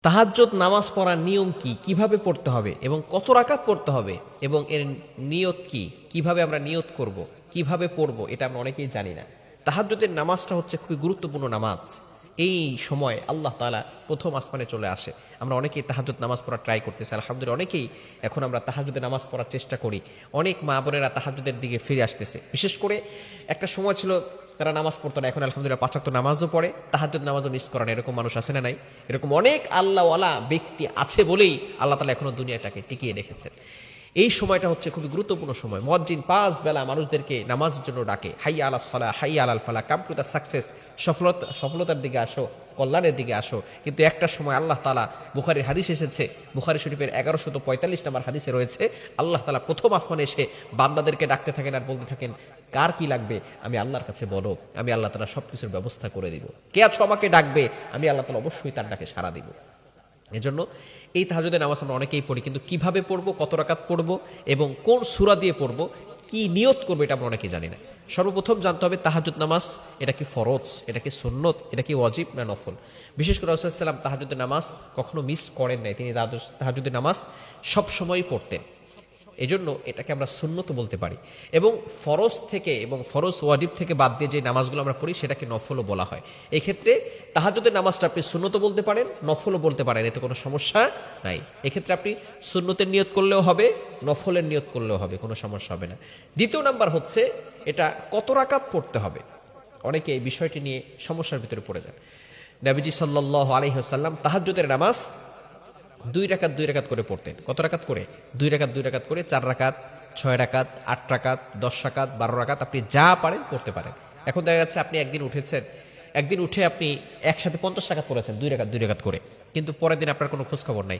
তাহাজ্জুদ নামাজ পড়ার নিয়ম কি, কিভাবে পড়তে হবে এবং কত রাকাত পড়তে হবে এবং এর নিয়ত কি, কিভাবে আমরা নিয়ত করব, কিভাবে পড়ব, এটা আমরা অনেকেই জানি না। তাহাজ্জুদের নামাজটা হচ্ছে খুবই গুরুত্বপূর্ণ নামাজ। এই সময় আল্লাহ তাআলা প্রথম আসমানে চলে আসে। আমরা অনেকেই তাহাজ্জুদ নামাজ পড়ার ট্রাই করতেছি, আলহামদুলিল্লাহ অনেকেই এখন আমরা তাহাজ্জুদের নামাজ পড়ার চেষ্টা করি। অনেক মা বোনেরা তাহাজ্জুদের দিকে ফিরে আসতেছে। বিশেষ করে একটা সময় ছিল তারা নামাজ পড়তো না, এখন আলহামদুলিল্লাহ 5 ওয়াক্ত নামাজও পড়ে, তাহাজ্জুদ নামাজও মিস করে না। এরকম মানুষ আছে না নাই? এরকম অনেক আল্লাহওয়ালা ব্যক্তি আছে বলেই আল্লাহ তাআলা এখনো দুনিয়াটাকে টিকিয়ে রেখেছেন। এই সময়টা হচ্ছে খুবই গুরুত্বপূর্ণ সময়। মুয়াজ্জিন 5 বেলা মানুষদেরকে নামাজের জন্য ডাকে, হাইয়া আলাস সালাহ, হাইয়া আলাল ফালাহ, কাম টু দ্য সাকসেস, সফলতার দিকে আসো, কল্যাণের দিকে আসো। কিন্তু একটা সময় আল্লাহ তাআলা, বুখারীর হাদিস এসেছে, বুখারী শরীফের 1145 নম্বর হাদিসে রয়েছে, আল্লাহ তাআলা প্রথম আসমানে এসে বান্দাদেরকে ডাকতে থাকেন আর বলতে থাকেন, কার কি লাগবে আমি আল্লাহর কাছে বলো, আমি আল্লাহ তাআলা সবকিছুর ব্যবস্থা করে দিব। কে আছো আমাকে ডাকবে, আমি আল্লাহ তাআলা অবশ্যই তার ডাকে সাড়া দিব। এজন্য এই তাহাজ্জুদের নামাজ আমরা অনেকেই পড়ি, কিন্তু কিভাবে পড়বো, কত রাকাত পড়বো এবং কোন সূরা দিয়ে পড়বো, কি নিয়ত করবো, এটা আমরা অনেকেই জানি না। সর্বপ্রথম জানতে হবে তাহাজ্জুদ নামাজ এটা কি ফরজ, এটা কি সুন্নত, এটা কি ওয়াজিব না নফল। বিশেষ করে রাসূলুল্লাহ সাল্লাল্লাহু আলাইহি ওয়াসাল্লাম তাহাজ্জুদের নামাজ কখনো মিস করেন নাই, তিনি তাহাজ্জুদের নামাজ সব সময়ই পড়তেন। এজন্য এটাকে আমরা সুন্নত বলতে পারি। এবং ফরজ থেকে এবং ফরজ ওয়াজিব থেকে বাদ দিয়ে যে নামাজগুলো আমরা পড়ি সেটাকে নফলও বলা হয়। এই ক্ষেত্রে তাহাজ্জুদের নামাজটা আপনি সুন্নত বলতে পারেন, নফলও বলতে পারেন, এতে কোনো সমস্যা নাই। এক্ষেত্রে আপনি সুন্নতের নিয়ত করলেও হবে, নফলের নিয়ত করলেও হবে, কোনো সমস্যা হবে না। দ্বিতীয় নাম্বার হচ্ছে এটা কত রাকাত পড়তে হবে। অনেকে এই বিষয়টি নিয়ে সমস্যার ভিতরে পড়ে যান। নবীজি সাল্লাল্লাহু আলাইহি ওয়াসাল্লাম তাহাজ্জুদের নামাজ 2 রাকাত করে পড়তেন। কত রাকাত করে? 2 রাকাত করে, 4 রাকাত, 6 রাকাত, 8 রাকাত, 10 রাকাত, 12 রাকাত, আপনি যা পারেন পড়তে পারেন। এখন দেখা যাচ্ছে আপনি একদিন উঠেছেন, একদিন উঠে আপনি একসাথে 50 রাকাত পড়েছেন 2 রাকাত করে, কিন্তু পরের দিন আপনার কোনো খোঁজ খবর নাই।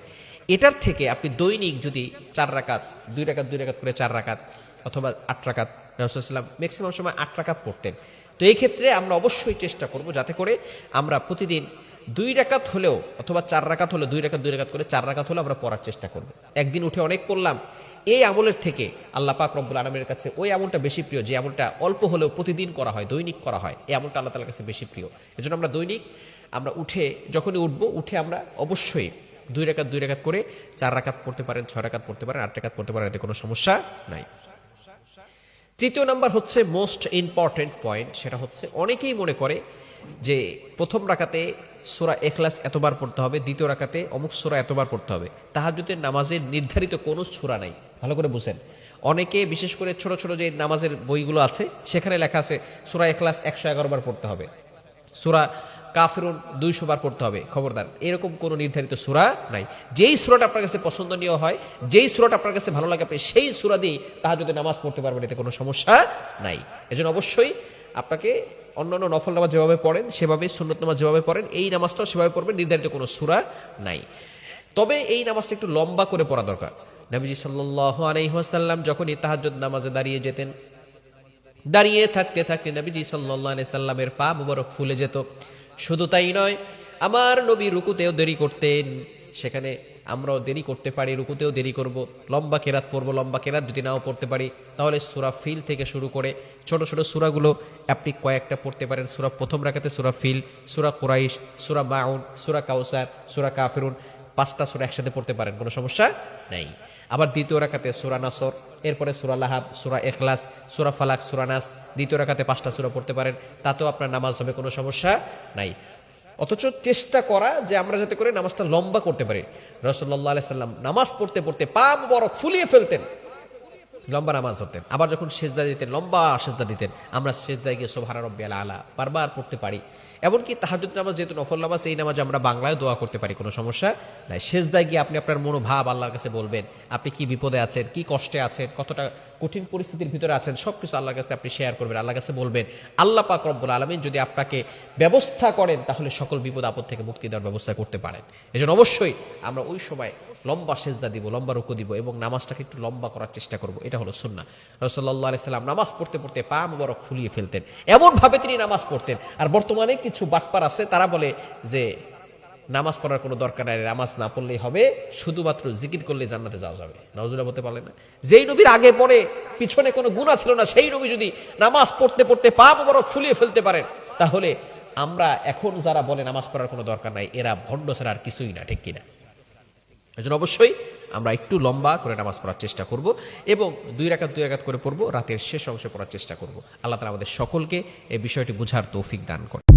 এটার থেকে আপনি দৈনিক যদি 4 রাকাত, 2 রাকাত করে 4 রাকাত অথবা 8 রাকাত, রাসূলুল্লাহ সাল্লাল্লাহু আলাইহি ওয়াসাল্লাম ম্যাক্সিমাম সময় 8 রাকাত পড়তেন। তো এই ক্ষেত্রে আমরা অবশ্যই চেষ্টা করব যাতে করে আমরা প্রতিদিন 2 রাকাত হলেও অথবা 4 রাকাত হলেও, 2 রাকাত করে 4 রাকাত হলেও আমরা পড়ার চেষ্টা করব। একদিন উঠে অনেক পড়লাম, এই আমলের থেকে আল্লাহ পাক রব্বুল আলামিনের কাছে ওই আমলটা বেশি প্রিয়, যে আমলটা অল্প হলেও প্রতিদিন করা হয়, দৈনিক করা হয়, এই আমলটা আল্লাহ তাআলার কাছে বেশি প্রিয়। এজন্য আমরা দৈনিক আমরা উঠে যখনই উঠে আমরা অবশ্যই 2 রাকাত করে 4 রাকাত পড়তে পারেন, 6 রাকাত পড়তে পারেন, 8 রাকাত পড়তে পারেন, এতে কোনো সমস্যা নাই। তৃতীয় নাম্বার হচ্ছে মোস্ট ইম্পর্টেন্ট পয়েন্ট, সেটা হচ্ছে অনেকেই মনে করে যে প্রথম রাকাতে সূরা ইখলাস এতবার পড়তে হবে, দ্বিতীয় রাকাতে অমুক সূরা এতবার পড়তে হবে। তাহাজ্জুদের নামাজের নির্ধারিত কোনো সূরা নাই, ভালো করে বুঝেন। অনেকে বিশেষ করে ছোট ছোট যে নামাজের বইগুলো আছে সেখানে লেখা আছে সূরা ইখলাস 111 বার পড়তে হবে, সূরা কাফিরুন 200 বার পড়তে হবে। খবরদার, এরকম কোনো নির্ধারিত সূরা নাই। যেই সূরাটা আপনার কাছে পছন্দনীয় হয়, যেই সূরাটা আপনার কাছে ভালো লাগে, আপনি সেই সূরা দিয়ে তাহাজ্জুদের নামাজ পড়তে পারবেন, এতে কোনো সমস্যা নাই। এজন্য অবশ্যই আপনাকে অন্যান্য নফল নামাজ যেভাবে পড়েন সেভাবে, সুন্নত নামাজ যেভাবে পড়েন এই নামাজটাও সেভাবে পড়বেন, নির্ধারিত কোনো সূরা নাই। তবে এই নামাজটা একটু লম্বা করে পড়া দরকার। নবীজি সাল্লাল্লাহু আলাইহি ওয়াসাল্লাম যখন এই তাহাজ্জুদ নামাজে দাঁড়িয়ে যেতেন, দাঁড়িয়ে থাকতে থাকতে নবীজি সাল্লাল্লাহু আলাইহি সাল্লামের পা মুবারক ফুলে যেত। শুধু তাই নয়, আমার নবী রুকুতেও দেরি করতেন, সেখানে আমরাও দেরি করতে পারি, রুকুতেও দেরি করব, লম্বা কেরাত পড়বো। লম্বা কেরাত যদি নাও পড়তে পারি তাহলে সূরা ফিল থেকে শুরু করে ছোট ছোট সূরাগুলো আপনি কয়েকটা পড়তে পারেন। সূরা প্রথম রাকাতে সূরা ফিল, সূরা কুরাইশ, সূরা মাউন, সূরা কাউসার, সূরা কাফিরুন, 5টা সূরা একসাথে পড়তে পারেন, কোনো সমস্যা নাই। আবার দ্বিতীয় রাকাতে সূরা নাসর, এরপরে সূরা লাহাব, সূরা ইখলাস, সূরা ফালাক, সূরা নাস, দ্বিতীয় রাকাতে 5টা সূরা পড়তে পারেন, তাতেও আপনার নামাজ হবে, কোনো সমস্যা নাই। অথচ চেষ্টা করা যে আমরা যাতে করে নামাজটা লম্বা করতে পারি। রাসূলুল্লাহ সাল্লাল্লাহু আলাইহি ওয়াসাল্লাম নামাজ পড়তে পড়তে পা মুবারক ফুলিয়ে ফেলতেন, লম্বা নামাজ পড়তেন। আবার যখন সেজদা দিতেন, লম্বা সেজদা দিতেন। আমরা সেজদায় গিয়ে সুবহানা রাব্বিয়াল আলা বারবার পড়তে পারি। এমনকি তাহাজ্জুদ নামাজ যেহেতু নফল নামাজ, এই নামাজে আমরা বাংলায় দোয়া করতে পারি, কোনো সমস্যা নাই। সেজদায় গিয়ে আপনি আপনার মনোভাব আল্লাহর কাছে বলবেন, আপনি কি বিপদে আছেন, কি কষ্টে আছেন, কতটা কঠিন পরিস্থিতির ভিতরে আছেন, সবকিছু আল্লাহর কাছে আপনি শেয়ার করবেন, আল্লাহর কাছে বলবেন। আল্লাহ পাক রব্বুল আলামিন যদি আপনাকে ব্যবস্থা করেন তাহলে সকল বিপদ আপদ থেকে মুক্তি দেওয়ার ব্যবস্থা করতে পারেন। এজন্য অবশ্যই আমরা ওই সময় লম্বা সেজদা দিব, লম্বা রুকু দিব এবং নামাজটাকে একটু লম্বা করার চেষ্টা করব, এটা হলো সুন্নাহ। রাসূলুল্লাহ সাল্লাল্লাহু আলাইহি ওয়াসাল্লাম নামাজ পড়তে পড়তে পা মুবারক ফুলিয়ে ফেলতেন, এমন ভাবে তিনি নামাজ পড়তেন। আর বর্তমানে কিছু বাটপার আছে, তারা বলে যে নামাজ পড়ার কোনো দরকার নাই, নামাজ না পড়লেই হবে, শুধুমাত্র জিকির করলে জান্নাতে যাওয়া যাবে। নাউজুবিল্লাহ বলতে পারলেন না? যেই নবীর আগে পরে পিছনে কোনো গুনাহ ছিল না, সেই নবী যদি নামাজ পড়তে পড়তে পা মুবারক ফুলিয়ে ফেলতে পারেন, তাহলে আমরা এখন যারা বলে নামাজ পড়ার কোনো দরকার নাই, এরা ভণ্ড ছাড়া আর কিছুই না, ঠিক কিনা? এজন্য অবশ্যই আমরা একটু লম্বা করে নামাজ পড়ার চেষ্টা করব এবং 2 রাকাত করে পড়বো, রাতের শেষ অংশে পড়ার চেষ্টা করব। আল্লাহ তাআলা আমাদের সকলকে এই বিষয়টি বুঝার তৌফিক দান করেন।